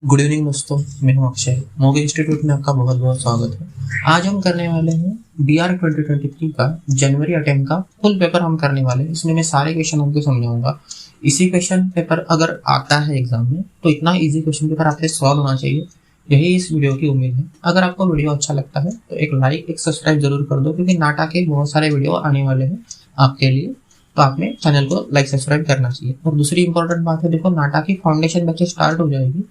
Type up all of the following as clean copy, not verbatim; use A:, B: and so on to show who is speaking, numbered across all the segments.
A: Good evening दोस्तों, मैं हूं अक्षय। मोगे इंस्टीट्यूट में आपका बहुत बहुत स्वागत है। आज हम करने वाले हैं BR 2023 का जनवरी अटेम्प्ट का फुल पेपर हम करने वाले हैं। इसमें मैं सारे क्वेश्चन आपको समझाऊंगा। इसी क्वेश्चन पेपर अगर आता है एग्जाम में तो इतना इजी क्वेश्चन पेपर आपसे सॉल्व होना चाहिए, यही इस वीडियो की उम्मीद है। अगर आपको वीडियो अच्छा लगता है तो एक लाइक एक सब्सक्राइब जरूर कर दो, क्योंकि नाटा के बहुत सारे वीडियो आने वाले हैं आपके लिए, तो आपने चैनल को लाइक सब्सक्राइब करना चाहिए। और दूसरी इंपॉर्टेंट बात है, देखो नाटा की फाउंडेशन बैचेस स्टार्ट हो जाएगी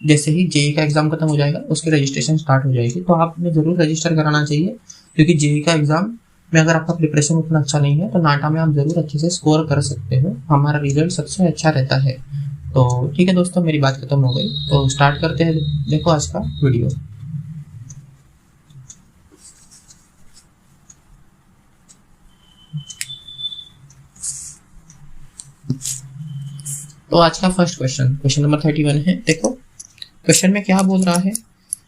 A: जैसे ही जेई का एग्जाम खत्म हो जाएगा, उसकी रजिस्ट्रेशन स्टार्ट हो जाएगी, तो आपने जरूर रजिस्टर कराना चाहिए। क्योंकि जेई का एग्जाम में अगर आपका प्रिपरेशन उतना अच्छा नहीं है तो नाटा में आप जरूर अच्छे से स्कोर कर सकते हो। हमारा रिजल्ट सबसे अच्छा रहता है। तो ठीक है दोस्तों, मेरी बात खत्म हो गई, तो स्टार्ट करते हैं। देखो आज का वीडियो। तो आज का फर्स्ट क्वेश्चन नंबर 31 है। देखो क्वेश्चन में क्या बोल रहा है,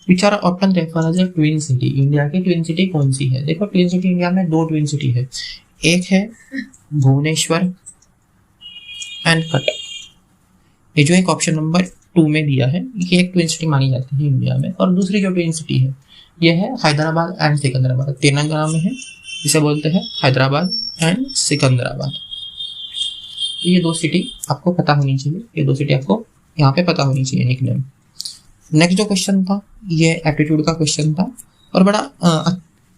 A: which are often refer as a twin city. India की ट्विन सिटी कौन सी है? देखो ट्विन सिटी इंडिया में दो ट्विन सिटी है, एक है भुवनेश्वर एंड कटक। ये जो एक ऑप्शन नंबर 2 में दिया है, ये एक ट्विन सिटी मानी जाती है इंडिया में। और दूसरी जो ट्विन सिटी है ये है हैदराबाद एंड सिकंदराबाद। तेलंगाना में है, इसे बोलते हैं हैदराबाद एंड सिकंदराबाद। तो ये दो सिटी आपको पता होनी चाहिए, ये दो सिटी आपको यहाँ पे पता होनी चाहिए निकनेम। नेक्स्ट जो क्वेश्चन था ये एप्टीट्यूड का क्वेश्चन था और बड़ा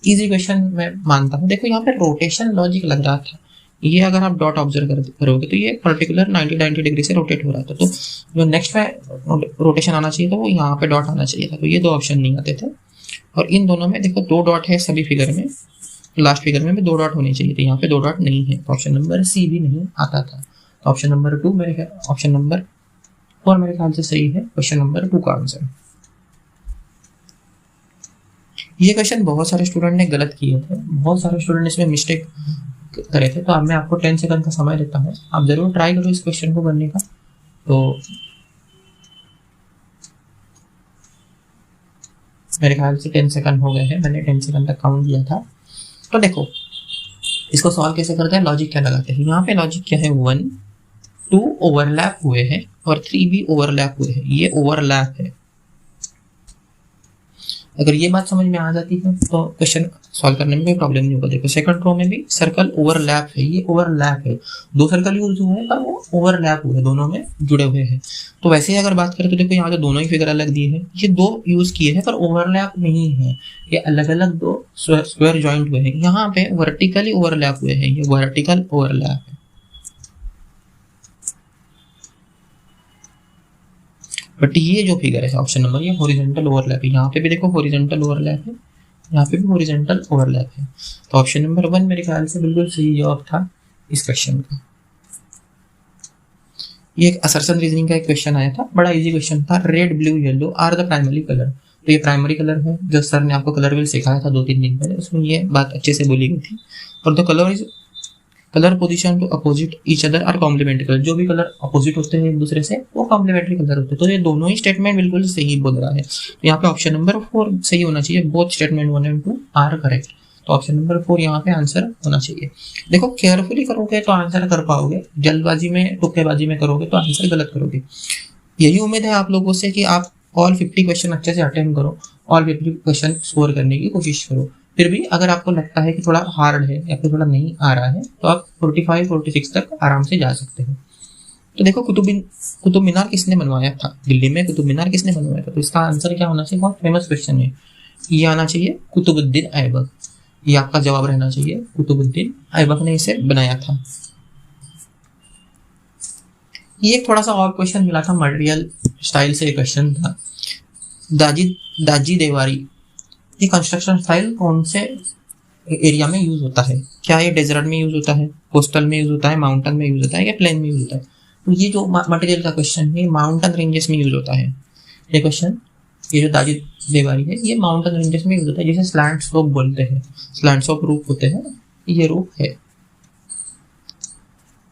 A: इजी क्वेश्चन मैं मानता हूँ। देखो यहाँ पे रोटेशन लॉजिक लग रहा था, ये अगर आप डॉट ऑब्जर्व करोगे तो ये पर्टिकुलर 90 डिग्री से रोटेट हो रहा था, तो जो नेक्स्ट में रोटेशन आना चाहिए था वो यहाँ पे डॉट आना चाहिए था, तो ये दो ऑप्शन नहीं आते थे। और इन दोनों में देखो दो डॉट है सभी फिगर में, लास्ट फिगर में भी दो डॉट होने चाहिए थे, यहाँ पे दो डॉट नहीं है, तो ऑप्शन नंबर सी भी नहीं आता था। ऑप्शन नंबर 2 मेरे ऑप्शन नंबर 4 मेरे ख्याल से सही है, क्वेश्चन नंबर 2 का आंसर। ये क्वेश्चन बहुत सारे स्टूडेंट ने गलत किए थे, बहुत सारे स्टूडेंट इसमें मिस्टेक करे थे, तो अब मैं आपको 10 सेकंड का समय देता हूँ, आप जरूर ट्राई करो इस क्वेश्चन को करने का। तो मेरे ख्याल से 10 सेकंड हो गए हैं, मैंने 10 सेकंड तक काउंट किया था। तो देखो इसको सॉल्व कैसे करते हैं, लॉजिक क्या लगाते हैं। यहाँ पे लॉजिक क्या है, 1 2 ओवरलैप हुए हैं और 3 भी ओवरलैप हुए हैं, ये ओवरलैप है। अगर ये बात समझ में आ जाती है तो क्वेश्चन सॉल्व करने में कोई प्रॉब्लम नहीं होगा। देखो सेकंड रो में भी सर्कल ओवरलैप है, ये ओवरलैप है, दो सर्कल यूज हुए हैं पर वो ओवरलैप हुए, दोनों में जुड़े हुए हैं। तो वैसे ही अगर बात करें तो देखो यहाँ तो दोनों ही फिगर अलग दिए हैं, ये दो यूज किए हैं पर ओवरलैप नहीं है, ये अलग अलग दो स्क्वायर ज्वाइंट हुए हैं। यहाँ पे वर्टिकली ओवरलैप हुए हैं, ये वर्टिकल ओवरलैप है। बट ये जो फिगर है ऑप्शन नंबर, ये हॉरिजॉन्टल ओवरलैप है। यहाँ पे भी देखो हॉरिजॉन्टल ओवरलैप है, यहाँ पे भी हॉरिजॉन्टल ओवरलैप है। तो ऑप्शन नंबर 1 मेरे ख्याल से बिल्कुल सही जवाब था इस क्वेश्चन का। ये एक असर्शन रीजनिंग का एक क्वेश्चन आया था, बड़ा इजी क्वेश्चन था। Red blue yellow are the primary colour. तो ये प्राइमरी कलर है, जो सर ने आपको कलर व्हील सिखाया था 2-3 दिन पहले, उसमें ये बात अच्छे से बोली गई थी। और the colour is colour position to opposite each other are complementary colour. जो भी कलर अपोजिट होते हैं एक दूसरे से वो कॉम्प्लीमेंट्री कलर होते हैं। तो ये दोनों ही स्टेटमेंट बिल्कुल सही बोल रहा है, तो यहाँ पे ऑप्शन नंबर 4 सही होना चाहिए। बोथ स्टेटमेंट 1 और 2 आर करेक्ट, तो ऑप्शन नंबर 4 यहाँ पे आंसर होना चाहिए। देखो केयरफुली करोगे तो आंसर कर पाओगे, जल्दबाजी में तुक्केबाजी में करोगे तो आंसर गलत करोगे। यही उम्मीद है आप लोगों से कि आप ऑल 50 क्वेश्चन अच्छे से अटेम्प्ट करो, ऑल 50 क्वेश्चन स्कोर करने की कोशिश करो। फिर भी अगर आपको लगता है कि थोड़ा हार्ड है या फिर थोड़ा नहीं आ रहा है तो आप 45-46 तक आराम से जा सकते हो। तो देखो कुतुब मीनार किसने बनवाया था, दिल्ली में कुतुब मीनार किसने बनवाया था? तो इसका आंसर क्या होना चाहिए, बहुत फेमस क्वेश्चन है, ये आना चाहिए कुतुबुद्दीन ऐबक। ये आपका जवाब रहना चाहिए, कुतुबुद्दीन ऐबक ने इसे बनाया था। ये थोड़ा सा और क्वेश्चन मिला था, मटेरियल स्टाइल से क्वेश्चन था। दाजी देवारी, ये कंस्ट्रक्शन स्टाइल कौन से एरिया में यूज होता है? क्या ये डेजर्ट में यूज होता है, कोस्टल में यूज होता है, माउंटेन में यूज होता है या प्लेन में यूज होता है? तो ये जो मटेरियल का क्वेश्चन है माउंटेन रेंजेस में यूज होता है। ये क्वेश्चन, ये जो दाजी देवारी है ये माउंटेन रेंजेस में यूज होता है, जिसे स्लैंट स्लोप बोलते हैं, स्लैंट स्लोप रूफ होते हैं, ये रूफ है।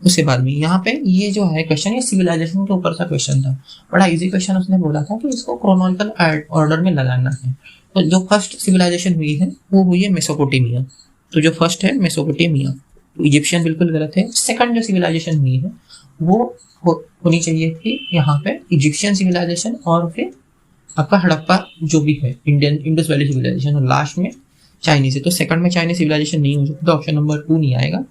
A: उसके बाद में यहाँ पे ये जो है क्वेश्चन, ये सिविलाइजेशन के ऊपर का क्वेश्चन था, बड़ा इजी क्वेश्चन। उसने बोला था कि इसको क्रोनोलॉजिकल ऑर्डर में लगाना है। तो जो फर्स्ट सिविलाइजेशन हुई है वो हुई है मेसोपोटामिया, तो जो फर्स्ट है मेसोपोटामिया, तो इजिप्शियन बिल्कुल गलत है। सेकंड जो सिविलाइजेशन हुई है वो होनी चाहिए थी यहाँ पे इजिप्शियन सिविलाइजेशन और फिर आपका हड़प्पा जो भी है इंडियन इंडस वैली सिविलाइजेशन, और लास्ट में चाइनीज है। तो सेकंड में चाइनीज सिविलाइजेशन नहीं हो सकती, तो ऑप्शन नंबर 2 नहीं आएगा।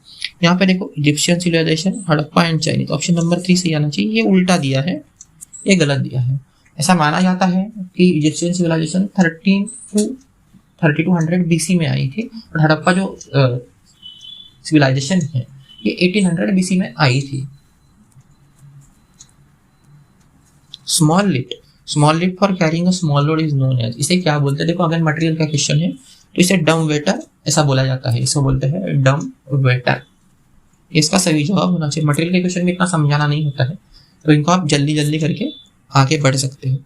A: यहाँ पे देखो Egyptian civilisation, Harappa and Chinese, option number 3 सही आना चाहिए। ये उल्टा दिया है, ये गलत दिया है। ऐसा माना जाता है कि इजिप्शियन सिविलाइजेशन 3200 BC में आई थी, और हड़प्पा जो सिविलाइजेशन है ये 1800 BC में आई थी। Small lid for carrying a small load is known as, इसे क्या बोलते हैं? देखो अगर मटेरियल का क्वेश्चन है तो इसे डम वेटर ऐसा बोला जाता है, इसको बोलते हैं डम वेटर। इसका सही जवाब होना चाहिए। मटेरियल के क्वेश्चन में इतना समझाना नहीं होता है, तो इनको आप जल्दी जल्दी करके आगे बढ़ सकते हो।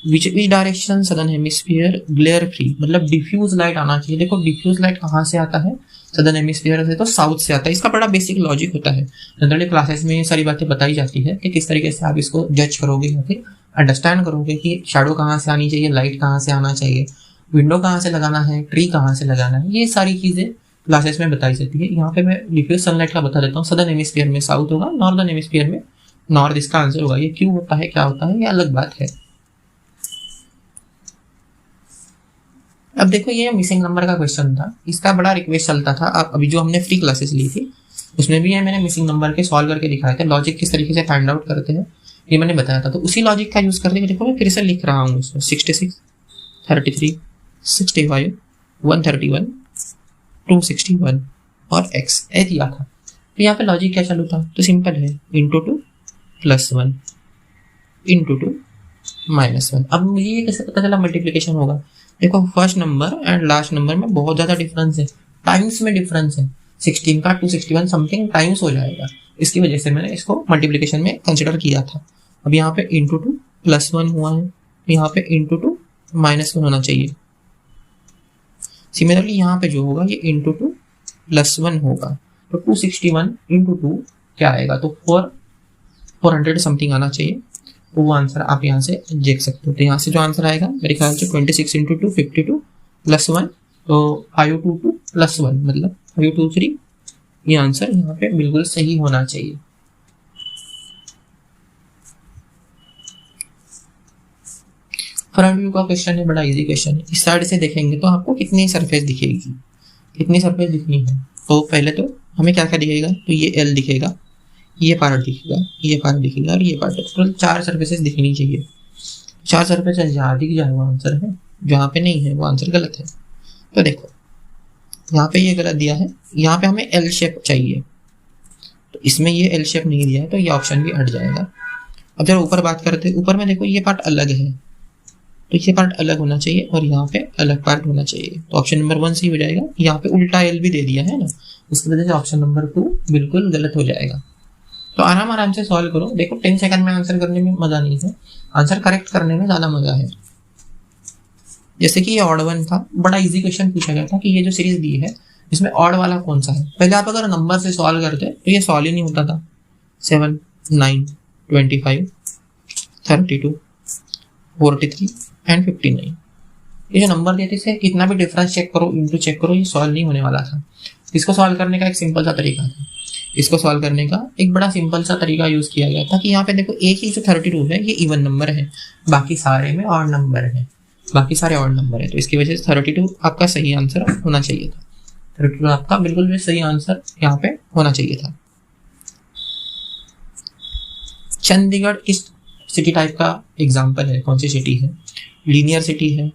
A: Which direction southern hemisphere glare free, मतलब डिफ्यूज लाइट आना चाहिए। देखो डिफ्यूज लाइट कहाँ से आता है? सदर्न हेमिस्फीयर से, तो साउथ से आता है। इसका बड़ा बेसिक लॉजिक होता है, जनरली क्लासेस में ये सारी बातें बताई जाती है कि किस तरीके से आप इसको जज करोगे या फिर अंडरस्टैंड करोगे कि शैडो कहाँ से आनी चाहिए, लाइट कहाँ से आना चाहिए, विंडो कहाँ से लगाना है, ट्री कहाँ से लगाना है, ये सारी चीज़ें क्लासेस में बताई जाती है। यहाँ पे मैं डिफ्यूज सनलाइट का बता देता हूँ। सदर्न हेमिस्फीयर में साउथ होगा, नॉर्दर्न हेमिस्फीयर में नॉर्थ, इसका आंसर होगा। ये क्यों होता है, क्या होता है, ये अलग बात है। अब देखो ये मिसिंग नंबर का क्वेश्चन था, इसका बड़ा रिक्वेस्ट चलता था। आप अभी जो हमने फ्री क्लासेस ली थी उसमें भी ये मैंने मिसिंग नंबर के सॉल्व करके दिखाए थे। लॉजिक किस तरीके से फाइंड आउट करते हैं ये मैंने बताया था, तो उसी लॉजिक का यूज करते हुए देखो मैं फिर से लिख रहा हूँ इसमें 66, 33, 65, 131, 261 और x ए दिया था। तो यहाँ पे लॉजिक क्या चालू था? तो सिंपल है, इंटू 2 + 1 इंटू 2 -1। अब मुझे ये कैसे पता चला मल्टीप्लीकेशन होगा? देखो first number and last number में बहुत ज़्यादा डिफरेंस है, टाइम्स में डिफरेंस है। 16 का 261 समथिंग टाइम्स हो जाएगा, इसकी वजह से मैंने इसको मल्टीप्लिकेशन में कंसिडर किया था। अब यहाँ पे इंटू 2 + 1 हुआ है, यहाँ पे इंटू 2 -1 होना चाहिए। सिमिलरली यहाँ पे जो होगा ये इंटू 2 + 1 होगा, तो 261 इंटू 2 क्या आएगा? तो 400 समथिंग आना चाहिए। तो वो आंसर आप यहाँ से देख सकते हो। तो यहाँ से जो आंसर आएगा मेरे ख्याल से 26 इंटू 2 52 + 1, तो 522 + 1 मतलब 523। ये आंसर यहाँ पे बिल्कुल सही होना चाहिए। फ्रंट व्यू का क्वेश्चन है, बड़ा इजी क्वेश्चन है। इस साइड से देखेंगे तो आपको कितनी सरफेस दिखेगी, कितनी सरफेस दिखनी है? तो पहले तो हमें क्या क्या दिखेगा? तो ये L दिखेगा, ये पार्ट दिखेगा, ये पार्ट दिखेगा और ये पार्ट। टोटल 4 सर्फेसेस दिखनी चाहिए। 4 सर्फेसेस जहाँ दिख जाए वो आंसर है, जहाँ पे नहीं है वो आंसर गलत है। तो देखो यहाँ पे ये गलत दिया है, यहाँ पे हमें L शेप चाहिए, तो इसमें ये L शेप नहीं दिया है, तो ये ऑप्शन भी हट जाएगा। अब जब ऊपर बात करते हैं, ऊपर में देखो ये पार्ट अलग है, तो ये पार्ट अलग होना चाहिए और यहाँ पे अलग पार्ट होना चाहिए। तो ऑप्शन नंबर 1 सही हो जाएगा। यहाँ पे उल्टा L भी दे दिया है ना, उसकी वजह से ऑप्शन नंबर 2 बिल्कुल गलत हो जाएगा। तो आराम से सॉल्व करो। देखो 10 सेकंड में आंसर करने में मजा नहीं है, आंसर करेक्ट करने में ज्यादा मजा है। जैसे कि ये ऑड वन था, बड़ा इजी क्वेश्चन पूछा गया था कि ये जो सीरीज दी है इसमें ऑड वाला कौन सा है। पहले आप अगर नंबर से सॉल्व करते तो ये सॉल्व ही नहीं होता था। 7, 9, 25, 32, 43 एंड 59, ये जो नंबर देते थे कितना भी डिफरेंस चेक करो, इंटू चेक करो, ये सॉल्व नहीं होने वाला था। इसको सॉल्व करने का एक सिंपल सा तरीका था, इसको सॉल्व करने का एक बड़ा सिंपल सा तरीका यूज किया गया था कि यहाँ पे देखो एक ही जो 32 है ये इवन नंबर है, बाकी सारे में ऑड नंबर है, बाकी सारे ऑड नंबर है। तो इसकी वजह से 32 आपका सही आंसर होना चाहिए था। 32 आपका बिल्कुल भी सही आंसर यहाँ पे होना चाहिए था। चंडीगढ़ किस सिटी टाइप का एग्जाम्पल है? कौन सी सिटी है? लीनियर सिटी है,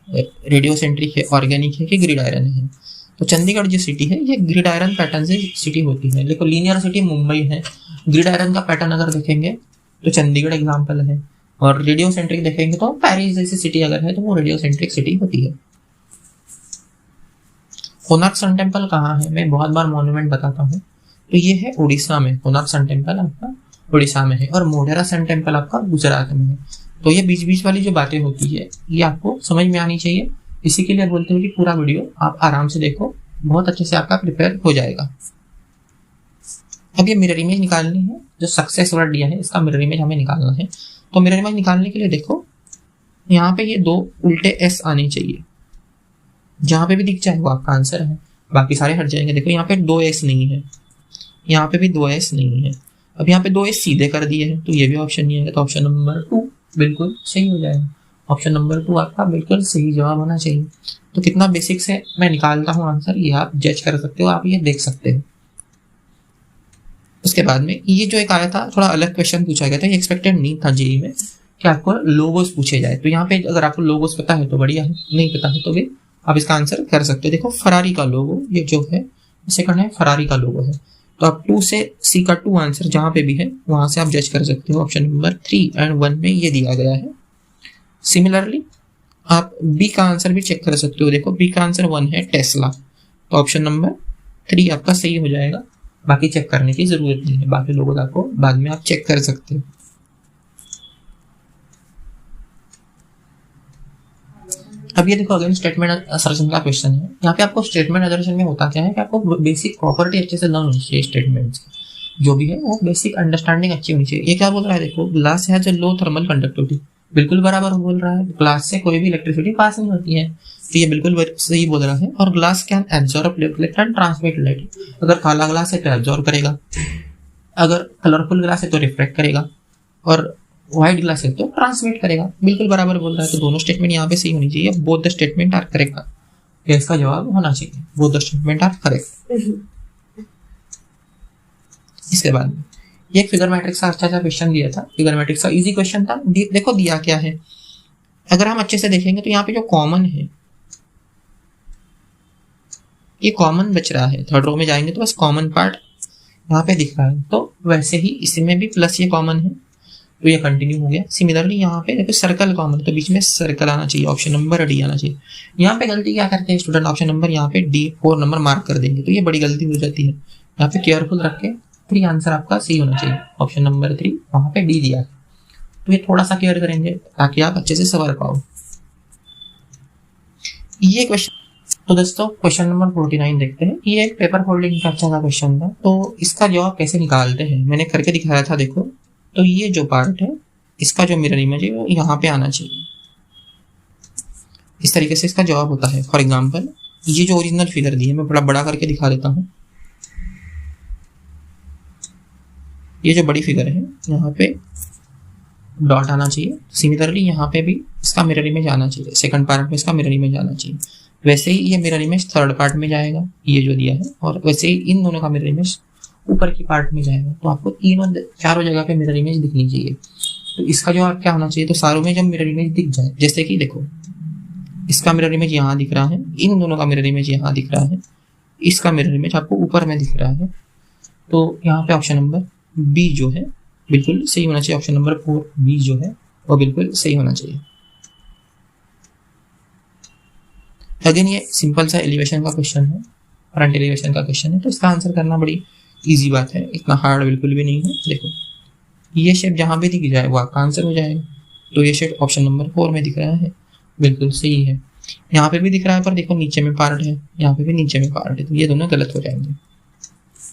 A: रेडियोसेंट्रिक है, ऑर्गेनिक है कि ग्रिड आयरन है? तो चंडीगढ़ जो सिटी है ये ग्रिड आयरन पैटर्न से सिटी होती है। देखो लीनियर सिटी मुंबई है, ग्रिड आयरन का पैटर्न अगर देखेंगे तो चंडीगढ़ एग्जाम्पल है, और रेडियोसेंट्रिक देखेंगे तो पेरिस जैसी सिटी अगर है तो वो रेडियोसेंट्रिक सिटी होती है। कोणार्क सन टेम्पल कहाँ है? मैं बहुत बार मॉन्यूमेंट बताता हूँ, तो ये है उड़ीसा में। कोणार्क सन टेम्पल आपका उड़ीसा में है और मोढेरा सन टेम्पल आपका गुजरात में है। तो ये बीच बीच वाली जो बातें होती है ये आपको समझ में आनी चाहिए। इसी के लिए बोलते हैं कि पूरा वीडियो आप आराम से देखो, बहुत अच्छे से आपका प्रिपेयर हो जाएगा। अब ये मिरर इमेज निकालनी है, जो सक्सेस वर्ड दिया है इसका मिरर इमेज हमें निकालना है। तो मिरर इमेज निकालने के लिए देखो यहाँ पे ये 2 उल्टे एस आने चाहिए, जहाँ पे भी दिख जाए वो आपका आंसर है, बाकी सारे हट जाएंगे। देखो यहाँ पे 2 एस नहीं है, यहाँ पे भी 2 एस नहीं है। अब यहाँ पे 2 सीधे कर दिए हैं तो ये भी ऑप्शन नहीं है, तो ऑप्शन नंबर 2 बिल्कुल सही हो जाएगा। ऑप्शन नंबर 2 आपका बिल्कुल सही जवाब होना चाहिए। तो कितना बेसिक से मैं निकालता हूँ आंसर, ये आप जज कर सकते हो, आप ये देख सकते हो। उसके बाद में ये जो एक आया था थोड़ा अलग क्वेश्चन पूछा गया था, ये एक्सपेक्टेड नहीं था जेईई में कि आपको लोगोस पूछे जाए। तो यहाँ पे अगर आपको लोगोस पता है तो बढ़िया है, नहीं पता है तो भी आप इसका आंसर कर सकते हो। देखो फरारी का लोगो ये जो है सेकंड है, फरारी का लोगो है। तो आप 2 से C का 2 आंसर जहां पे भी है वहां से आप जज कर सकते हो। ऑप्शन नंबर 3 एंड 1 में ये दिया गया है। सिमिलरली आप B का आंसर भी चेक कर सकते हो। देखो B का आंसर 1 है टेस्ला, तो ऑप्शन नंबर 3 आपका सही हो जाएगा। बाकी चेक करने की जरूरत नहीं है, बाकी लोगों का आपको बाद में आप चेक कर सकते हो। अब ये देखो अगेन स्टेटमेंट असर्शन का क्वेश्चन है। यहाँ पे आपको स्टेटमेंट असर्शन में होता क्या है कि आपको बेसिक प्रॉपर्टी अच्छे से लर्न होनी चाहिए, स्टेटमेंट्स की जो भी है वो बेसिक अंडरस्टैंडिंग अच्छी होनी चाहिए। ये क्या बोल रहा है, देखो glass has a low thermal conductivity, बिल्कुल बराबर बोल रहा है। ग्लास से कोई भी इलेक्ट्रिसिटी पास नहीं होती है, तो ये बिल्कुल सही बोल रहा है। और glass can absorb light and transmit light, अगर काला ग्लास है तो एब्जॉर्ब करेगा, अगर कलरफुल ग्लास है तो रिफ्लेक्ट करेगा, और व्हाइट ग्लास है तो ट्रांसमिट करेगा। बिल्कुल बराबर बोल रहा है, तो दोनों स्टेटमेंट यहाँ पे सही होनी चाहिए। Both the statement are correct, इसका जवाब होना चाहिए both the statement are correct. इसके बाद ये एक फिगर मैट्रिक्स का अच्छा सा क्वेश्चन दिया था, फिगर मैट्रिक्स का इजी क्वेश्चन था। देखो दिया क्या है, अगर हम अच्छे से देखेंगे तो यहाँ पे जो कॉमन है ये कॉमन बच रहा है। थर्ड रो में जाएंगे तो बस कॉमन पार्ट यहाँ पे दिख रहा है, तो वैसे ही इसमें भी प्लस ये कॉमन है तो ये कंटिन्यू हो गया। सिमिलरली यहाँ पे देखो सर्कल कॉमन, तो बीच में सर्कल आना चाहिए, ऑप्शन नंबर डी आना चाहिए। यहाँ पे गलती क्या करते हैं स्टूडेंट, ऑप्शन नंबर यहाँ पे डी 4 नंबर मार्क कर देंगे, तो ये बड़ी गलती हो जाती है। यहाँ पे केयरफुल रख के 3 आंसर आपका सही होना चाहिए, ऑप्शन नंबर 3 वहां पे डी दिया है, तो ये थोड़ा सा केयर करेंगे ताकि आप अच्छे से सवार पाओ ये क्वेश्चन। तो दोस्तों क्वेश्चन नंबर 49 देखते हैं। ये एक पेपर फोल्डिंग का अच्छा सा क्वेश्चन था, तो इसका जवाब कैसे निकालते हैं मैंने करके दिखाया था। देखो तो ये जो पार्ट है इसका जो मिरर इमेज है वो यहाँ पे आना चाहिए, इस तरीके से इसका जवाब होता है। फॉर एग्जांपल ये जो ओरिजिनल फिगर दी है मैं बड़ा बड़ा करके दिखा देता हूँ। ये जो बड़ी फिगर है यहाँ पे डॉट आना चाहिए, सिमिलरली यहाँ पे भी इसका मिरर इमेज आना चाहिए, सेकंड पार्ट में इसका मिरर इमेज आना चाहिए। वैसे ही ये मिरर इमेज थर्ड पार्ट में जाएगा, ये जो दिया है, और वैसे ही इन दोनों का मिरर इमेज ऊपर की पार्ट में जाएगा। तो आपको तीनों चारों जगह पे मिरर इमेज दिखनी चाहिए। तो इसका जो क्या होना चाहिए, तो सारों में जब मिरर इमेज दिख जाए, जैसे कि देखो इसका मिरर इमेज यहाँ दिख रहा है, इन दोनों का मिरर इमेज यहाँ दिख रहा है, इसका मिरर इमेज आपको ऊपर में दिख रहा है, तो यहाँ पे ऑप्शन नंबर बी जो है बिल्कुल सही होना चाहिए। ऑप्शन नंबर 4 बी जो है वो बिल्कुल सही होना चाहिए। अगेन ये सिंपल सा एलिवेशन का क्वेश्चन है, फ्रंट एलिवेशन का क्वेश्चन है, तो इसका आंसर करना बड़ी इजी बात है, इतना हार्ड बिल्कुल भी नहीं है। देखो ये शेप जहां भी दिख जाए वो आपका आंसर हो जाएगा। तो ये शेप ऑप्शन नंबर 4 में दिख रहा है, बिल्कुल सही है। यहाँ पे भी दिख रहा है पर देखो नीचे में पार्ट है, यहाँ पे भी नीचे में पार्ट है, तो ये दोनों गलत हो जाएंगे।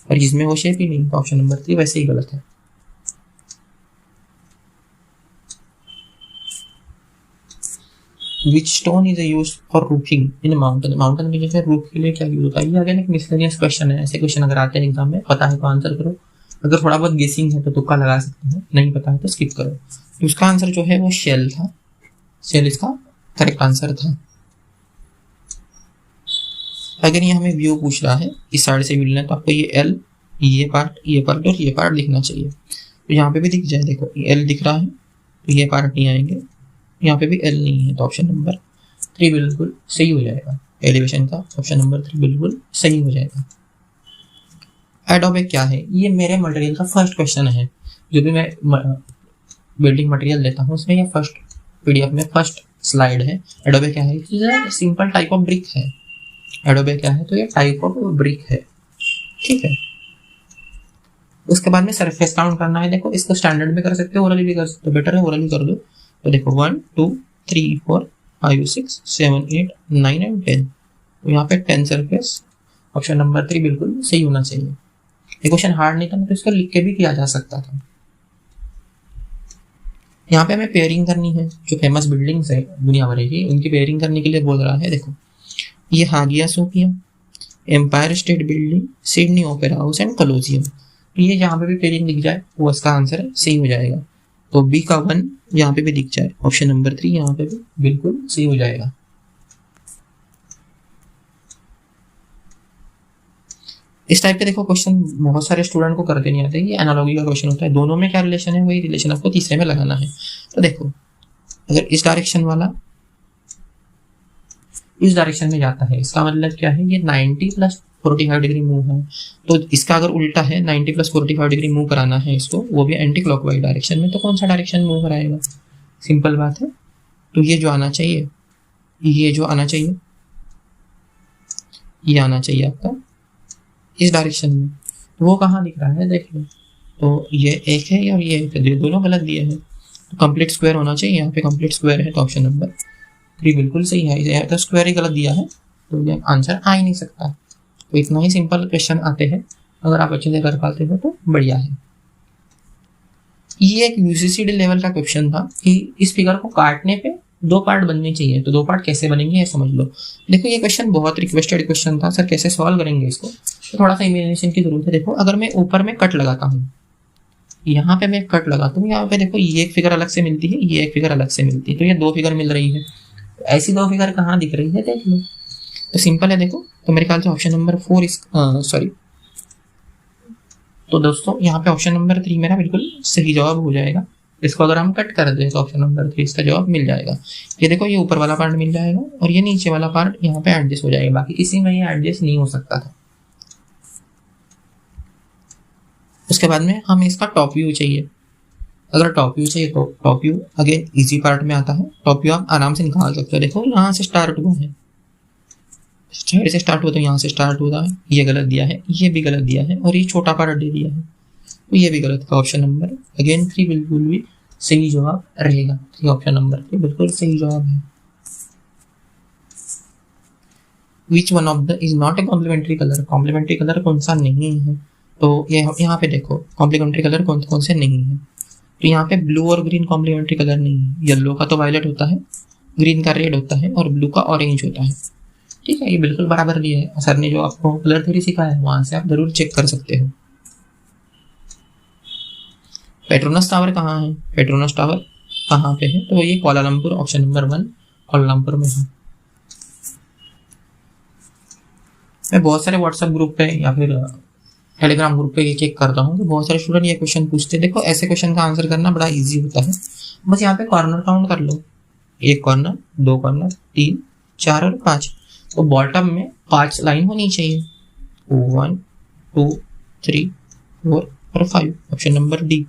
A: और जिसमें वो शेप ही नहीं, तो ऑप्शन नंबर 3 वैसे ही गलत है। Which stone is used for roofing in a mountain? Mountain में जैसे रूफ के लिए क्या यूज होता है, ये अगेन एक मिसलेनियस क्वेश्चन है। ऐसे क्वेश्चन अगर आते हैं एग्जाम में, पता है तो आंसर करो, अगर थोड़ा बहुत गेसिंग है तो तुक्का लगा सकते हो, नहीं पता है तो स्किप करो। तो उसका आंसर जो है वो शेल था, शेल इसका करेक्ट आंसर था। अगर ये हमें व्यू पूछ रहा है, इस साइड से मिलना है, तो आपको ये एल, ये पार्ट और ये पार्ट दिखना चाहिए। तो यहाँ पे भी दिख जाए, देखो एल दिख रहा है तो ये पार्ट नहीं आएंगे, यहाँ पे भी एल नहीं है, तो ऑप्शन नंबर 3 बिल्कुल सही हो जाएगा। एलिवेशन का ऑप्शन नंबर 3 बिल्कुल सही हो जाएगा। एडोबे क्या है, ये मेरे मटेरियल का फर्स्ट क्वेश्चन है। जो भी मैं बिल्डिंग मटेरियल लेता हूँ उसमें ये फर्स्ट पीडीएफ में फर्स्ट स्लाइड है। एडोबे क्या है, ये सिंपल टाइप ऑफ ब्रिक है। एडोबे क्या है, तो ये टाइप ऑफ ब्रिक है, ठीक है। उसके बाद में सरफेस काउंट करना है। देखो इसको स्टैंडर्ड में कर सकते हो, ओरली भी कर सकते हो, बेटर है ओरली कर दो। तो देखो 1 2 3 4 5 6 7 8 9 एंड 10, तो यहाँ पे 10 सरफेस, ऑप्शन नंबर 3 बिल्कुल सही होना चाहिए। ये क्वेश्चन हार्ड नहीं था तो इसको लिख के भी किया जा सकता था। यहाँ पे हमें पेयरिंग करनी है, जो फेमस बिल्डिंग्स है दुनिया भर की उनकी पेयरिंग करने के लिए बोल रहा है। देखो ये Hagia Sophia, Empire State Building, Sydney Opera House and Colosseum. तो ये जहाँ पे भी पेयरिंग दिख जाए वो इसका आंसर सही हो जाएगा। तो बी का 1 यहाँ पे भी दिख जाए, ऑप्शन नंबर 3 यहाँ पे भी बिल्कुल सही हो जाएगा। इस टाइप के देखो क्वेश्चन बहुत सारे स्टूडेंट को करते नहीं आते। ये एनालॉजी का क्वेश्चन होता है, दोनों में क्या रिलेशन है वही रिलेशन आपको तीसरे में लगाना है। तो देखो अगर इस डायरेक्शन वाला इस डायरेक्शन में जाता है, इसका मतलब क्या है, ये 90 प्लस 45 डिग्री मूव है। तो इसका अगर उल्टा है 90 प्लस 45 डिग्री मूव कराना है इसको, वो भी एंटी क्लॉकवाइज डायरेक्शन में, तो कौन सा डायरेक्शन मूव कराएगा? सिंपल बात है। तो ये जो आना चाहिए, ये जो आना चाहिए, ये आना चाहिए आपका इस डायरेक्शन में। तो वो कहाँ दिख रहा है देख लो। तो ये एक है और ये एक है, दोनों गलत दिए हैं। तो कंप्लीट स्क्वायर होना चाहिए, यहाँ पे कंप्लीट स्क्वायर है, तो ऑप्शन नंबर 3 बिल्कुल सही है। तो स्क्वायर ही गलत दिया है तो ये आंसर आ ही नहीं सकता। तो इतना ही सिंपल क्वेश्चन आते हैं, अगर आप अच्छे से कर पाते हो तो बढ़िया है। ये एक यूजीसी लेवल का क्वेश्चन था कि इस फिगर को काटने पे 2 पार्ट बनने चाहिए, तो 2 पार्ट कैसे बनेंगे ये समझ लो। देखो ये क्वेश्चन बहुत रिक्वेस्टेड क्वेश्चन था, सर कैसे सॉल्व करेंगे इसको, तो थोड़ा सा इमेजिनेशन की जरूरत है। देखो अगर मैं ऊपर में कट लगाता हूँ, यहाँ पे मैं कट लगाता हूँ, यहाँ पे देखो ये एक फिगर अलग से मिलती है, ये एक फिगर अलग से मिलती है, तो ये 2 फिगर मिल रही है। तो ऐसी 2 फिगर कहाँ दिख रही है देख लो। तो सिंपल है देखो, तो मेरे ख्याल से ऑप्शन नंबर 4 सॉरी, तो दोस्तों यहाँ पे ऑप्शन नंबर 3 मेरा बिल्कुल सही जवाब हो जाएगा। इसको अगर हम कट कर दें तो ऑप्शन नंबर 3 इसका जवाब मिल जाएगा। ये देखो ये ऊपर वाला पार्ट मिल जाएगा और ये नीचे वाला पार्ट यहाँ पे एडजस्ट हो जाएगा, बाकी किसी में ये एडजस्ट नहीं हो सकता था। उसके बाद में हमें इसका टॉप व्यू चाहिए। अगर टॉप व्यू चाहिए तो top view again easy part में आता है। टॉप व्यू आप आराम से निकाल सकते हो। देखो यहाँ से स्टार्ट हुआ है, साइड से स्टार्ट हुआ तो यहाँ से स्टार्ट हुआ है, ये गलत दिया है, ये भी गलत दिया है और ये छोटा पार्ट दे दिया है, तो ये भी गलत का ऑप्शन नंबर अगेन 3 बिल्कुल भी सही जवाब रहेगा। 3 ऑप्शन नंबर 3 बिल्कुल सही जवाब है। Which one of the is not a complementary colour, complementary colour कौन सा नहीं है? तो ये यहाँ पे देखो कॉम्प्लीमेंट्री कलर कौन कौन से नहीं है। तो यहाँ पे ब्लू और ग्रीन कॉम्प्लीमेंट्री कलर नहीं है। येलो का तो वायलेट होता है, ग्रीन का रेड होता है और ब्लू का ऑरेंज होता है। ठीक है, ये बिल्कुल बराबर दिया है। सर ने जो आपको कलर थ्योरी सिखाया है वहां से आप जरूर चेक कर सकते हो। पेट्रोनस टावर कहाँ है? पेट्रोनस टावर कहाँ पे है? तो ये कोलालमपुर, ऑप्शन नंबर 1 कोलालमपुर में है। मैं बहुत सारे व्हाट्सएप ग्रुप पे या फिर टेलीग्राम ग्रुप पे ये चेक करता हूँ, तो बहुत सारे स्टूडेंट ये क्वेश्चन पूछते हैं। देखो ऐसे क्वेश्चन का आंसर करना बड़ा इजी होता है, बस यहाँ पे कॉर्नर काउंट कर लो। 1 कॉर्नर, 2 कॉर्नर, 3, 4 और 5। तो बॉटम में 5 लाइन होनी चाहिए, 1, 2, 3, 4 और 5। ऑप्शन नंबर डी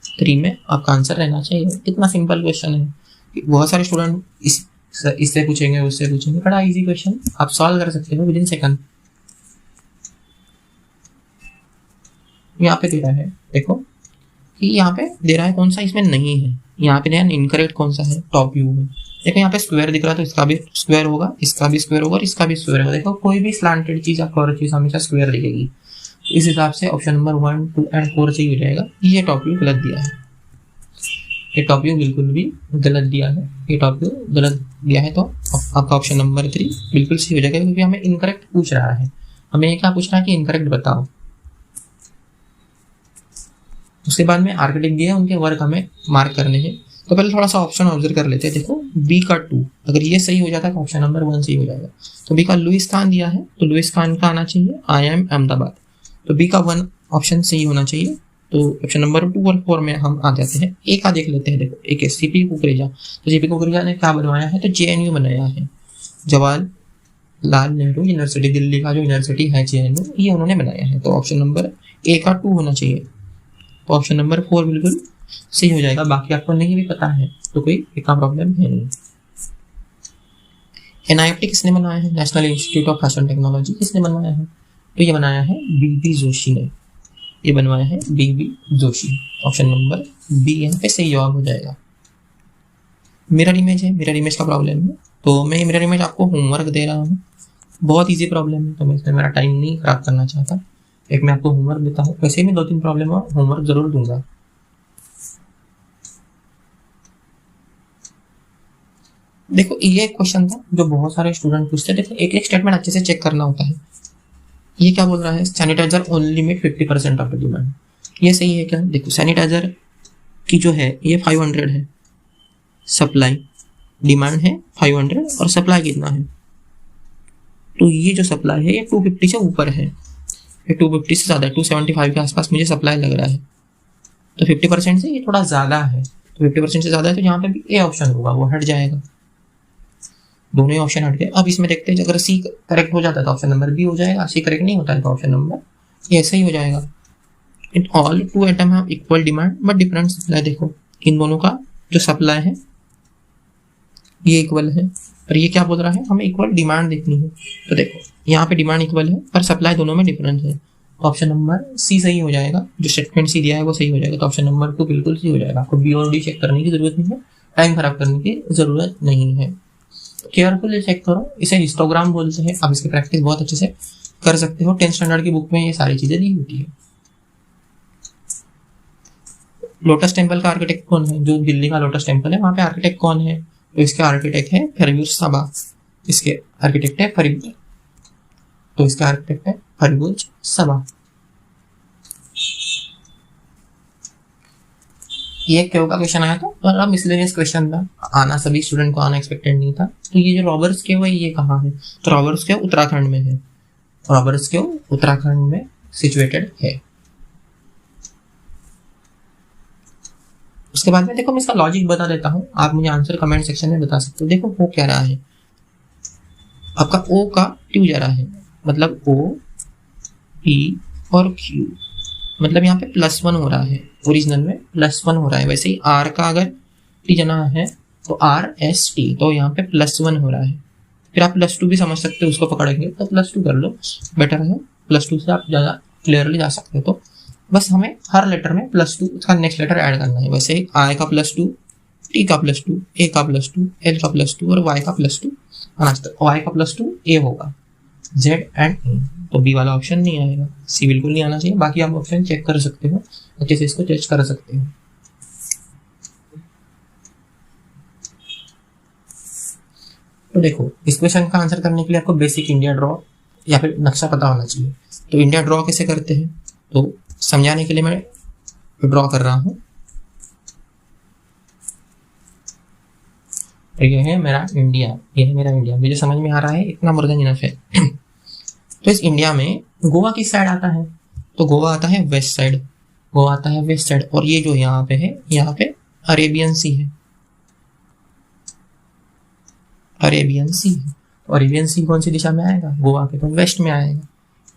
A: 3 में आपका आंसर रहना चाहिए। कितना सिंपल क्वेश्चन है। बहुत सारे स्टूडेंट इससे पूछेंगे, उससे पूछेंगे, बड़ा इजी क्वेश्चन आप सॉल्व कर सकते हो विद इन सेकंड। यहाँ पे दे रहा है देखो कि यहाँ पे दे रहा है कौन सा इसमें नहीं है, यहाँ पे इनकरेक्ट कौन सा है टॉप व्यू में। देखो यहाँ पे स्क्वायर दिख रहा है तो इसका भी स्क्वायर होगा, इसका भी स्क्वायर होगा और इसका भी स्क्वायर होगा। देखो कोई भी स्लांटेड चीज आपको और चीज हमेशा स्क्वायर दिखेगी। तो इस हिसाब से ऑप्शन नंबर 1, 2 एंड 4 सही हो जाएगा। ये टॉप व्यू गलत दिया है, ये टॉप व्यू बिल्कुल भी गलत दिया है, ये टॉप व्यू गलत दिया है। तो आपका ऑप्शन नंबर 3 बिल्कुल सही हो जाएगा, क्योंकि हमें इनकरेक्ट पूछ रहा है। हमें क्या पूछ रहा है कि इनकरेक्ट बताओ। उसके बाद में आर्किटेक्ट दिए उनके वर्क हमें मार्क करने हैं। तो पहले थोड़ा सा ऑप्शन ऑब्जर्व कर लेते हैं। देखो बी का 2 अगर ये सही हो जाता है तो ऑप्शन नंबर 1 सही हो जाएगा। तो बी का लुइस खान दिया है, तो लुइस खान का आना चाहिए आई एम अहमदाबाद। तो बी का 1 ऑप्शन सही होना चाहिए। तो ऑप्शन नंबर 2 और 4 में हम आ जाते हैं। ए का देख लेते हैं। देखो एक है सीपी कुकरेजा। तो सीपी कुकरेजा ने क्या बनवाया है? तो जेएनयू बनाया है, जवाहरलाल नेहरू यूनिवर्सिटी, दिल्ली का जो यूनिवर्सिटी है जेएनयू, ये उन्होंने बनाया है। तो ऑप्शन नंबर ए का 2 होना चाहिए। तो ऑप्शन नंबर 4 बिल्कुल सही हो जाएगा। बाकी आपको नहीं भी पता है तो कोई इतना प्रॉब्लम है नहीं। एनआईएफटी किसने बनाया है? National institute of fashion technology किसने बनाया है? तो ये बनाया है बीबी जोशी ने, ये बनवाया है बीबी जोशी। ऑप्शन नंबर बी यहाँ पे सही जवाब हो जाएगा। मिरर इमेज है, मिरर इमेज का प्रॉब्लम है, तो मैं मिरर इमेज आपको होमवर्क दे रहा हूँ। बहुत इजी प्रॉब्लम है, तो मैं इसमें मेरा टाइम नहीं खराब करना चाहता। एक मैं आपको होमवर्क देता हूँ, वैसे भी 2-3 प्रॉब्लम और होमवर्क जरूर दूंगा। देखो ये एक क्वेश्चन था जो बहुत सारे स्टूडेंट पूछते हैं। देखो एक एक स्टेटमेंट अच्छे से चेक करना होता है। ये क्या बोल रहा है, sanitiser only made 50% of the demand. ये सही है क्या? देखो सैनिटाइजर की जो है ये 500 है सप्लाई, डिमांड है 500 और सप्लाई कितना है, तो ये जो सप्लाई है ये 250 से ऊपर है, ये 250 से ज़्यादा है, 275 के आसपास मुझे सप्लाई लग रहा है। तो 50% से ये थोड़ा ज़्यादा है, तो 50% से ज़्यादा है, तो यहाँ पे भी ए ऑप्शन होगा वो हट जाएगा, दोनों ही ऑप्शन हट गए। अब इसमें देखते हैं अगर सी करेक्ट हो जाता है तो ऑप्शन नंबर बी हो जाएगा, सी करेक्ट नहीं होता है तो ऑप्शन नंबर ए सही हो जाएगा। In all two item have equal demand but different supply. देखो इन दोनों का जो सप्लाई है ये इक्वल है, पर ये क्या बोल रहा है, हमें इक्वल डिमांड देखनी है। तो देखो यहाँ पे डिमांड इक्वल है पर सप्लाई दोनों में डिफरेंस है, तो ऑप्शन नंबर सी सही हो जाएगा, जो स्टेटमेंट सी दिया है वो सही हो जाएगा। तो ऑप्शन नंबर 2 बिल्कुल सही हो जाएगा, आपको बी और डी चेक करने की जरूरत नहीं है, टाइम खराब करने की जरूरत नहीं है। केयरफुली चेक करो, इसे हिस्टोग्राम बोलते हैं। आप इसकी प्रैक्टिस बहुत अच्छे से कर सकते हो, 10th स्टैंडर्ड की बुक में ये सारी चीजें दी होती है। लोटस टेम्पल का आर्किटेक्ट कौन है, जो दिल्ली का लोटस टेम्पल है वहां पे आर्किटेक्ट कौन है, तो इसके आर्किटेक्ट है फरीबुर्ज सबा, इसके आर्किटेक्ट है फरीबुर्ज, तो इसका आर्किटेक्ट है फरीबुर्ज सबा। ये क्यों का क्वेश्चन आया था, और अब मिसलेनियस क्वेश्चन था, आना सभी स्टूडेंट को आना एक्सपेक्टेड नहीं था। तो ये जो रॉबर्ट्स केव है ये कहाँ है, तो रॉबर्ट्स केव उत्तराखंड में है, रॉबर्ट्स केव उत्तराखंड में सिचुएटेड है। उसके बाद में देखो मैं इसका लॉजिक बता देता हूँ, आप मुझे आंसर कमेंट सेक्शन में बता सकते हो। देखो वो क्या रहा है, आपका ओ का क्यू जा रहा है, मतलब ओ पी और क्यू, मतलब यहाँ पे +1 हो रहा है, ओरिजिनल में +1 हो रहा है। वैसे ही आर का अगर टी जना है तो आर एस टी, तो यहाँ पे +1 हो रहा है। फिर आप +2 भी समझ सकते हो, उसको पकड़ेंगे तो +2 कर लो, बेटर है, +2 से आप ज़्यादा क्लियरली जा सकते हो। तो बस हमें हर लेटर में +2 उसका नेक्स्ट लेटर ऐड करना है। वैसे ही आई का +2, टी का +2, ए का +2, एल का +2 और वाई का +2 आना चाहिए। वाई का +2 ए होगा, जेड एंड ए, तो बी वाला ऑप्शन नहीं आएगा, सी बिल्कुल नहीं आना चाहिए। बाकी आप ऑप्शन चेक कर सकते हो, अच्छे से इसको टेस्ट कर सकते हो। तो देखो इस क्वेश्चन का आंसर करने के लिए आपको बेसिक इंडिया ड्रॉ या फिर नक्शा पता होना चाहिए। तो इंडिया ड्रॉ कैसे करते हैं, तो समझाने के लिए मैं ड्रॉ कर रहा हूँ। तो ये है मेरा इंडिया, ये है मेरा इंडिया, मुझे समझ में आ रहा है, इतना मोर देन इनफ है। तो इस इंडिया में गोवा किस साइड आता है, तो गोवा आता है वेस्ट साइड, गोवा आता है वेस्ट साइड, और ये जो यहाँ पे है, यहाँ पे अरेबियन सी है, अरेबियन सी है। तो अरेबियन सी कौन सी दिशा में आएगा, गोवा के, तो वेस्ट में आएगा।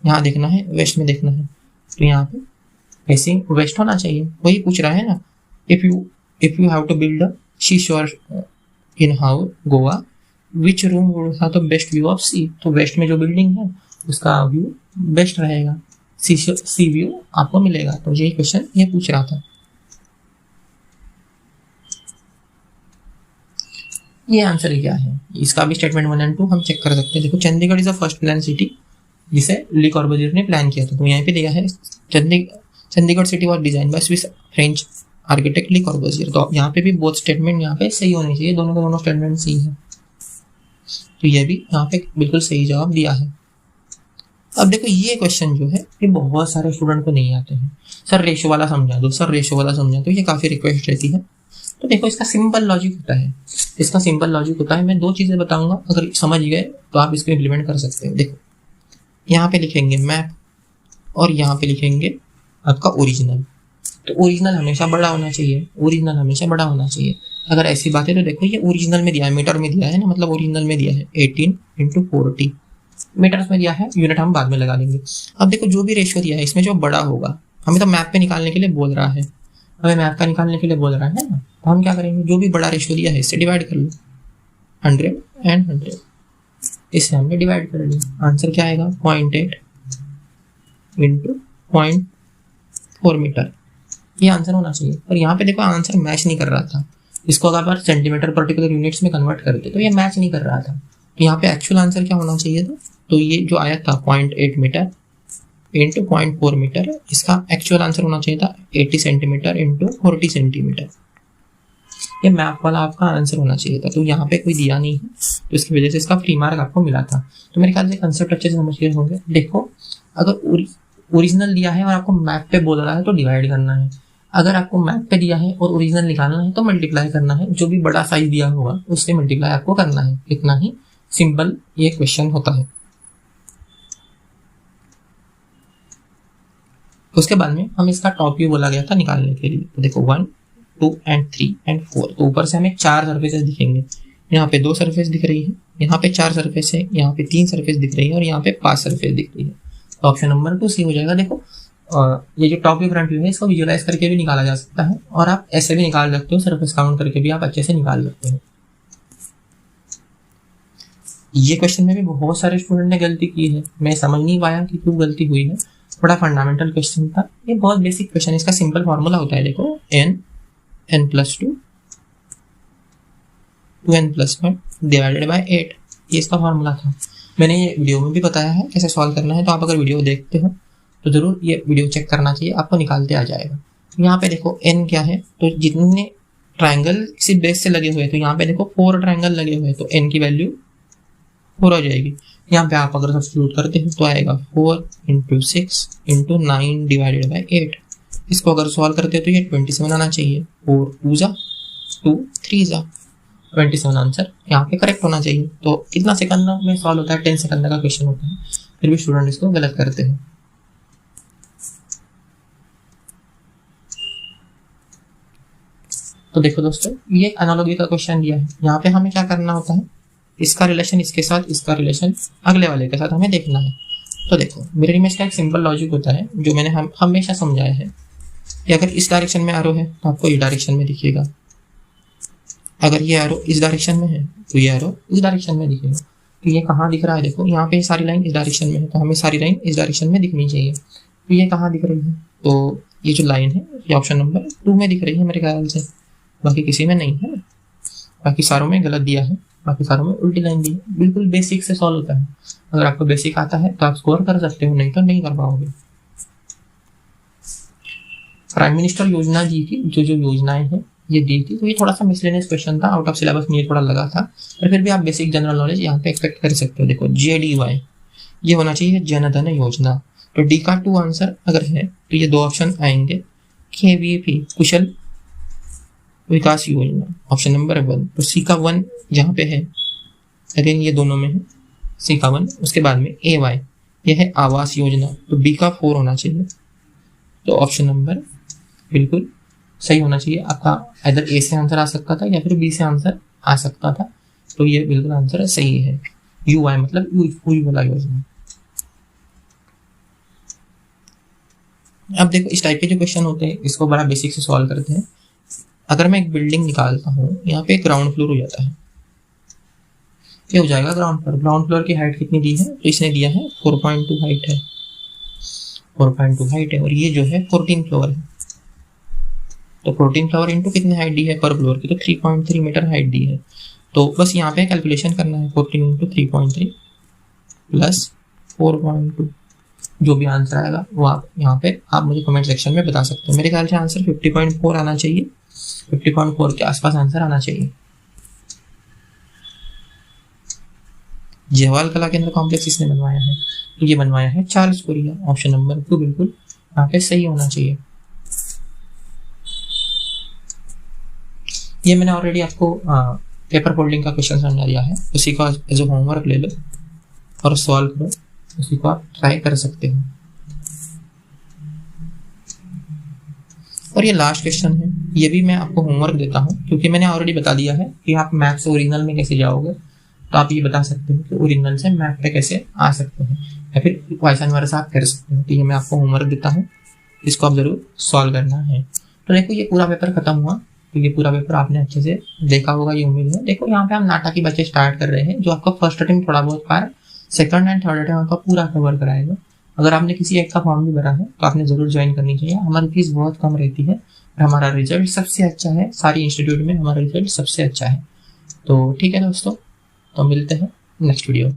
A: यहाँ देखना है, वेस्ट में देखना है, तो यहाँ पे फेसिंग वेस्ट होना चाहिए, वही पूछ रहा है ना। If you have to build a sea shore in how Goa which room would have the best view of sea, तो वेस्ट में जो बिल्डिंग है उसका व्यू बेस्ट रहेगा, सी व्यू आपको मिलेगा। तो यही क्वेश्चन ये पूछ रहा था। ये आंसर क्या है, इसका भी स्टेटमेंट 1 और 2 हम चेक कर सकते हैं। देखो Chandigarh is the first plan city जिसे ली कॉर्बुजियर ने प्लान किया था, तो यहाँ पे दिया है Chandigarh city was design by Swiss French architect Le Corbusier. तो यहाँ पे भी बोथ स्टेटमेंट यहाँ पे सही होने चाहिए, दोनों के दोनों स्टेटमेंट सही है, तो ये भी यहाँ पे बिल्कुल सही जवाब दिया है। अब देखो ये क्वेश्चन जो है ये बहुत सारे स्टूडेंट को नहीं आते हैं, सर रेशो वाला समझा दो, सर रेशो वाला समझा दो, ये काफ़ी रिक्वेस्ट रहती है। तो देखो इसका सिंपल लॉजिक होता है, इसका सिंपल लॉजिक होता है, मैं 2 चीज़ें बताऊंगा, अगर समझ गए तो आप इसको इम्प्लीमेंट कर सकते हो। देखो यहाँ पे लिखेंगे मैप और यहाँ पे लिखेंगे आपका ओरिजिनल, तो ओरिजिनल हमेशा बड़ा होना चाहिए, ओरिजिनल हमेशा बड़ा होना चाहिए। अगर ऐसी बात है तो देखो ये ओरिजिनल में दिया है, मीटर में दिया है ना, मतलब ओरिजिनल में दिया है 18 × 40 मीटर्स में दिया है, यूनिट हम बाद में लगा लेंगे। अब देखो जो भी रेशियो दिया है इसमें जो बड़ा होगा, हमें तो मैप पे निकालने के लिए बोल रहा है, हमें मैप का निकालने के लिए बोल रहा है ना, तो हम क्या करेंगे, जो भी बड़ा रेशियो दिया है इससे डिवाइड कर लो, 100 and 100, इससे हमने डिवाइड कर लिया। आंसर क्या आएगा, 0.8 × 0.4 मीटर, ये आंसर होना चाहिए। और यहाँ पे देखो आंसर मैच नहीं कर रहा था, इसको अगर आप सेंटीमीटर पर्टिकुलर यूनिट्स में कन्वर्ट करते तो ये मैच नहीं कर रहा था, तो यहाँ पे एक्चुअल आंसर क्या होना चाहिए था, तो ये जो आया था 0.8 मीटर × 0.4 मीटर, इसका एक्चुअल आंसर होना चाहिए था 80 सेंटीमीटर × 40 सेंटीमीटर। ये मैप वाला आपका आंसर होना चाहिए था, तो यहाँ पे कोई दिया नहीं है, तो इसकी वजह से इसका फ्री मार्क आपको मिला था। तो मेरे ख्याल से कंसेप्ट अच्छे से समझ गए होंगे। देखो, अगर ओरिजिनल दिया है और आपको मैप पे बोल रहा है तो डिवाइड करना है, अगर आपको मैप पे दिया है और ओरिजिनल निकालना है तो मल्टीप्लाई करना है, जो भी बड़ा साइज दिया होगा उससे मल्टीप्लाई आपको करना है। इतना ही सिंपल ये क्वेश्चन होता है। उसके बाद में हमें इसका टॉप व्यू बोला गया था निकालने के लिए। तो देखो 1, 2 एंड 3 एंड 4, तो ऊपर से हमें 4 सर्फेसेस दिखेंगे। यहाँ पे 2 सरफेस दिख रही है, यहाँ पे 4 सरफेस है, यहाँ पे 3 सरफेस दिख रही है और यहाँ पे 5 सरफेस दिख रही है। तो ऑप्शन नंबर 2 सी हो जाएगा। देखो ये जो टॉप व्यू फ्रंट व्यू है इसको विजुअलाइज करके भी निकाला जा सकता है और आप ऐसे भी निकाल सकते हो, सरफेस काउंट करके भी आप अच्छे से निकाल सकते हो। ये क्वेश्चन में भी बहुत सारे स्टूडेंट ने गलती की है, मैं समझ नहीं पाया कि क्यों गलती हुई है। बड़ा फंडामेंटल क्वेश्चन था, ये बहुत बेसिक क्वेश्चन। इसका सिंपल फॉर्मूला होता है, देखो n+2 2n+1 डिवाइडेड बाय 8, ये इसका फॉर्मूला था। मैंने ये वीडियो में भी बताया है कैसे सॉल्व करना है, तो आप अगर वीडियो देखते हो तो जरूर ये वीडियो चेक करना चाहिए, आपको निकालते आ जाएगा। यहाँ पे देखो n क्या है, तो जितने ट्राइंगल किसी बेस से लगे हुए, तो यहाँ पे देखो 4 ट्राइंगल लगे हुए, तो n की वैल्यू 4 हो जाएगी। यहाँ पे आप अगर सब्स्टिट्यूट करते हो तो आएगा 4 × 6 × 9 डिवाइडेड बाय 8। इसको अगर सॉल्व करते हो तो ये 27 आना चाहिए। 4 2 जा 2 3 जा 27 आंसर यहाँ पे करेक्ट होना चाहिए। तो कितना सेकंड में सॉल्व होता है, 10 सेकंड का क्वेश्चन होता है, फिर भी स्टूडेंट इसको गलत करते हैं। तो देखो दोस्तों, ये एनालॉजी का क्वेश्चन दिया है, यहाँ पे हमें क्या करना होता है, इसका रिलेशन इसके साथ, इसका रिलेशन अगले वाले के साथ हमें देखना है। तो देखो मिरर इमेज का एक सिंपल लॉजिक होता है जो मैंने हमेशा समझाया है कि अगर इस डायरेक्शन में एरो है तो आपको इस डायरेक्शन में दिखेगा, अगर ये एरो इस डायरेक्शन में है तो ये एरो इस डायरेक्शन में दिखेगा। तो ये कहाँ दिख रहा है, देखो यहाँ पे सारी लाइन इस डायरेक्शन में है, तो हमें सारी लाइन इस डायरेक्शन में दिखनी चाहिए। तो ये कहाँ दिख रही है, तो ये जो लाइन है ये ऑप्शन नंबर 2 में दिख रही है मेरे ख्याल से, बाकी किसी में नहीं है, बाकी सारों में गलत दिया है, बाकी सारों में उल्टी लाइन दी है। बिल्कुल बेसिक से सॉल्व होता है, अगर आपको बेसिक आता है तो आप स्कोर कर सकते हो, नहीं तो नहीं कर पाओगे। प्राइम मिनिस्टर योजना दी थी, जो योजनाएं हैं ये दी थी, तो ये थोड़ा सा मिसलेनियस क्वेश्चन था, आउट ऑफ सिलेबस में ये थोड़ा लगा था, पर फिर भी आप बेसिक जनरल नॉलेज यहाँ पे एक्सपेक्ट कर सकते हो। देखो JDY ये होना चाहिए जन धन योजना, तो डी का 2 आंसर अगर है तो ये 2 ऑप्शन आएंगे। KVP कुशल विकास योजना ऑप्शन नंबर 1, तो सी का 1 जहाँ पे है, अगेन ये दोनों में है, सी का 1। उसके बाद में AY ये है आवास योजना, तो बी का 4 होना चाहिए। तो ऑप्शन नंबर बिल्कुल सही होना चाहिए आपका, इधर ए से आंसर आ सकता था या फिर बी से आंसर आ सकता था, तो ये बिल्कुल आंसर सही है। UY मतलब उज्ज्वला योजना। अब देखो इस टाइप के जो क्वेश्चन होते हैं इसको बड़ा बेसिक से सॉल्व करते हैं। अगर मैं एक बिल्डिंग निकालता हूँ, यहाँ पे ग्राउंड फ्लोर हो जाता है, ये हो जाएगा ग्राउंड फ्लोर। ग्राउंड फ्लोर की हाइट कितनी दी है, तो इसने दिया है 4.2 हाइट है, 4.2 हाइट है, और ये जो है 14 फ्लोर है, तो 14 फ्लोर इंटू कितनी हाइट दी है पर फ्लोर की, तो 3.3 मीटर हाइट दी है। तो बस यहाँ पे कैलकुलेशन करना है, 14 इंटू 3.3 प्लस 4.2, जो भी आंसर आएगा वो आप यहाँ पे आप मुझे कमेंट सेक्शन में बता सकते हो। मेरे ख्याल से आंसर 50.4 आना चाहिए, 50.4 के आसपास आंसर आना चाहिए। जवाहर कला केंद्र कॉम्प्लेक्स इसने बनवाया है, तो ये बनवाया है चार्ल्स कोरिया, ऑप्शन नंबर 2 बिल्कुल यहाँ पे सही होना चाहिए। ये मैंने ऑलरेडी आपको पेपर फोल्डिंग का क्वेश्चन समझा दिया है, उसी का एज ए होमवर्क ले लो और सॉल्व करो, उसी को आप ट्राई कर सकते हो। और ये लास्ट क्वेश्चन है, ये भी मैं आपको होमवर्क देता हूँ क्योंकि मैंने ऑलरेडी बता दिया है कि आप मैप से ओरिजिनल में कैसे जाओगे, तो आप ये बता सकते हो कि ओरिजिनल से मैप पे कैसे आ सकते हैं या फिर क्वेश्चन वर्स आप कर सकते हो। तो ये मैं आपको होमवर्क देता हूँ, इसको आप जरूर सॉल्व करना है। तो देखो ये पूरा पेपर खत्म हुआ, तो ये पूरा पेपर आपने अच्छे से देखा होगा ये उम्मीद है। देखो यहाँ पे हम नाटा की बच्चे स्टार्ट कर रहे हैं, जो आपका फर्स्ट अटेम्प्ट थोड़ा बहुत पार, सेकंड एंड थर्ड अटेम्प्ट आपका पूरा कवर कराएगा। अगर आपने किसी एक का फॉर्म भी भरा है तो आपने जरूर ज्वाइन करनी चाहिए, हमारी फीस बहुत कम रहती है और हमारा रिजल्ट सबसे अच्छा है, सारी इंस्टीट्यूट में हमारा रिजल्ट सबसे अच्छा है। तो ठीक है दोस्तों, तो मिलते हैं नेक्स्ट वीडियो।